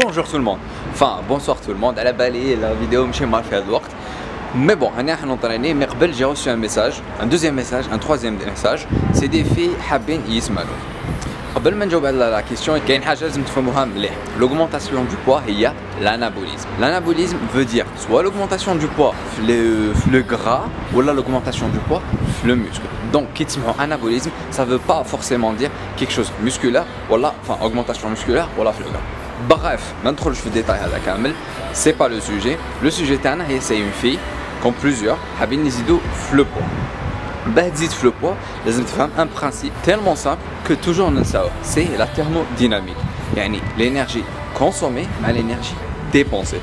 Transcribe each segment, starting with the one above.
Bonjour tout le monde, enfin bonsoir tout le monde, à la balai, la vidéo ماشي mal fait الوقت. Mais bon, on est en train mais قبل j'ai reçu un message, un deuxième message, un troisième message, c'est des filles حابين يسمعوا. قبل ما نجاوب على la question, كاين حاجة لازم تفهموها مليح. L'augmentation du poids هي l'anabolisme. L'anabolisme veut dire soit l'augmentation du poids le gras ou l'augmentation du poids le muscle. Donc, qui تسمعوا anabolisme, ça veut pas forcément dire quelque chose musculaire ou enfin augmentation musculaire ou le gras. Bref, maintenant je fais le détail à Kamel, c'est pas le sujet. Le sujet c'est une fille, comme plusieurs, حابين يزيدوا في le poids. باه تزيد في le poids, لازم تفهم un principe tellement simple que toujours ننساوه, c'est la thermodynamique. يعني l'énergie consommée مع l'énergie dépensée.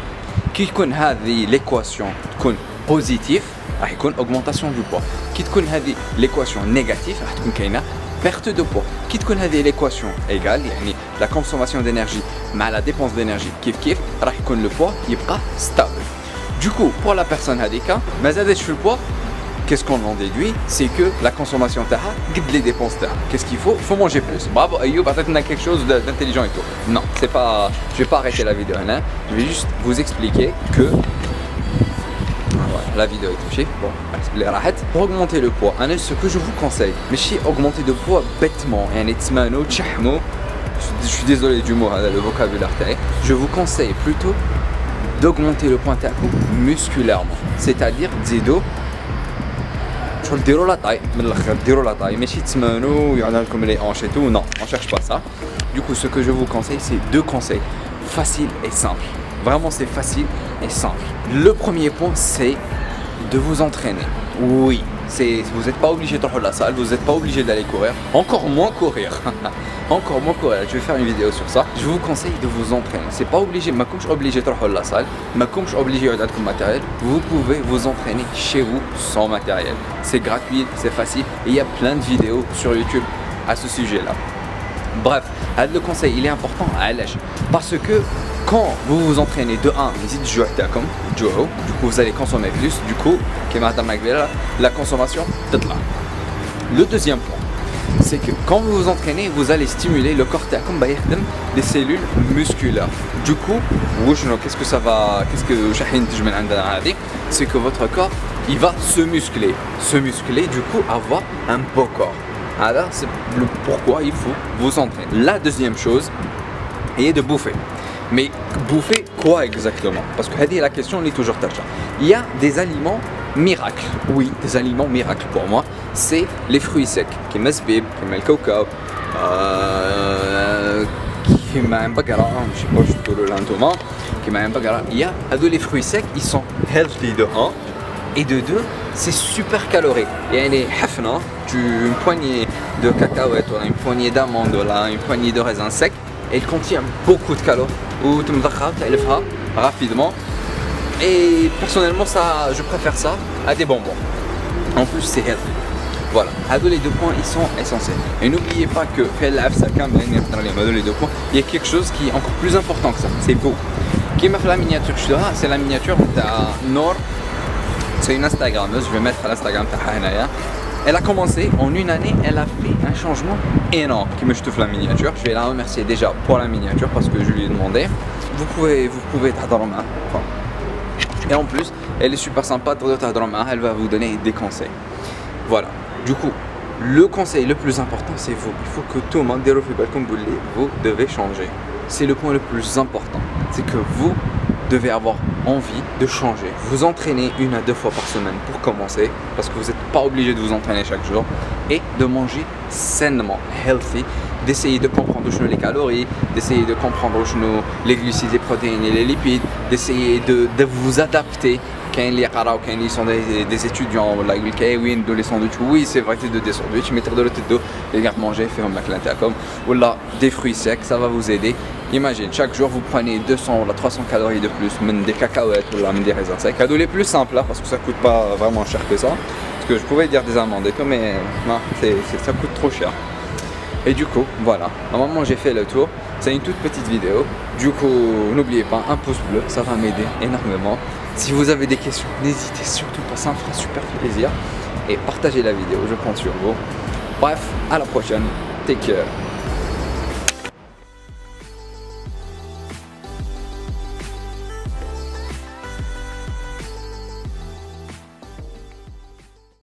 كي تكون هذه l'équation تكون positive, راح يكون augmentation du poids. كي تكون هذه l'équation négative, راح تكون كاينه perte de poids. Qui تكون هذه l'équation égale, يعني la consommation d'énergie مع la dépense d'énergie كيف راح يكون le poids يبقى stable. Du coup, pour la personne هذيك ما زادتش في le poids, qu'est-ce qu'on en déduit? C'est que la consommation تاعها قد les dépenses تاعها. Qu'est-ce qu'il faut? Faut manger plus. Bravo Ayoub, peut-être quelque chose d'intelligent et tout. Non, c'est pas, je vais pas arrêter la vidéo là. Je vais juste vous expliquer que la vidéo est touchée. Bon, pour augmenter le poids, ce que je vous conseille, mais si augmenter de poids bêtement, je suis désolé du mot, le vocabulaire, je vous conseille plutôt d'augmenter le poids musculairement, c'est-à-dire zido ديروا la taille, mais si تسمانوا يعلن لكم les hanches et tout, non, on cherche pas ça. Du coup, ce que je vous conseille, c'est deux conseils faciles et simples. Vraiment, c'est facile et simple. Le premier point, c'est de vous entraîner. Oui, vous n'êtes pas obligé de faire la salle, vous n'êtes pas obligé d'aller courir, encore moins courir. Encore moins courir. Je vais faire une vidéo sur ça. Je vous conseille de vous entraîner. C'est pas obligé, mais comme je suis obligé de faire la salle, mais comme je suis obligé d'avoir du matériel, vous pouvez vous entraîner chez vous sans matériel. C'est gratuit, c'est facile et il y a plein de vidéos sur YouTube à ce sujet-là. Bref, le conseil il est important à l'âge parce que quand vous vous entraînez de 1, du coup vous allez consommer plus, du coup la consommation تطلع. Le deuxième point, c'est que quand vous vous entraînez, vous allez stimuler le corps des cellules musculaires. Du coup, qu'est-ce que ça va, c'est que votre corps il va se muscler, du coup avoir un beau corps. Alors c'est le pourquoi il faut vous entraîner. La deuxième chose est de bouffer. Mais bouffer quoi exactement? Parce que la question est toujours tâche. Il y a des aliments miracles. Oui, des aliments miracles pour moi. C'est les fruits secs. Comme le zbib, comme le cacao, comme un bagara, je sais pas, je peux le lentiment. Comme un bagara. Il y a les fruits secs, ils sont healthy de 1. Et de 2, c'est super calorique. Il y a une poignée de cacahuètes, une poignée d'amandes, une poignée de raisins secs. Et il contient beaucoup de calories. Ou tu me rapidement. Et personnellement, je préfère ça à des bonbons. En plus, c'est healthy. Voilà. Les deux points, ils sont essentiels. Et n'oubliez pas que les deux points, il y a quelque chose qui est encore plus important que ça. C'est vous. Qui m'a fait la miniature que je dois, c'est la miniature de Nord. C'est une Instagrammeuse, je vais mettre l'Instagram de. Elle a commencé en une année, elle a fait un changement énorme qui me chauffe la miniature. Je vais la remercier déjà pour la miniature parce que je lui ai demandé. Vous pouvez et en plus, elle est super sympa, elle va vous donner des conseils. Voilà. Du coup, le conseil le plus important, c'est vous. Il faut que tout le monde vous devez changer. C'est le point le plus important. C'est que vous devez avoir envie de changer. Vous entraînez 1 à 2 fois par semaine pour commencer, parce que vous n'êtes pas obligé de vous entraîner chaque jour, et de manger sainement, healthy, d'essayer de comprendre les calories, d'essayer de comprendre les glucides, les protéines et les lipides, d'essayer de vous adapter. Quand ils sont des étudiants, les sandwichs, oui c'est vrai que c'est des sandwichs, mais les garde-manger, faire un maclin comme, ou là des fruits secs, ça va vous aider. Imagine, chaque jour vous prenez 200 ou 300 calories de plus, même des cacahuètes ou des raisins secs. Cadeau les plus simples là, parce que ça coûte pas vraiment cher que ça. Parce que je pouvais dire des amandes et tout, mais non, ça coûte trop cher. Et du coup, voilà, normalement j'ai fait le tour. C'est une toute petite vidéo. Du coup, n'oubliez pas, un pouce bleu, ça va m'aider énormément. Si vous avez des questions, n'hésitez surtout pas, ça me fera super plaisir. Et partagez la vidéo, je compte sur vous. Bref, à la prochaine. Take care.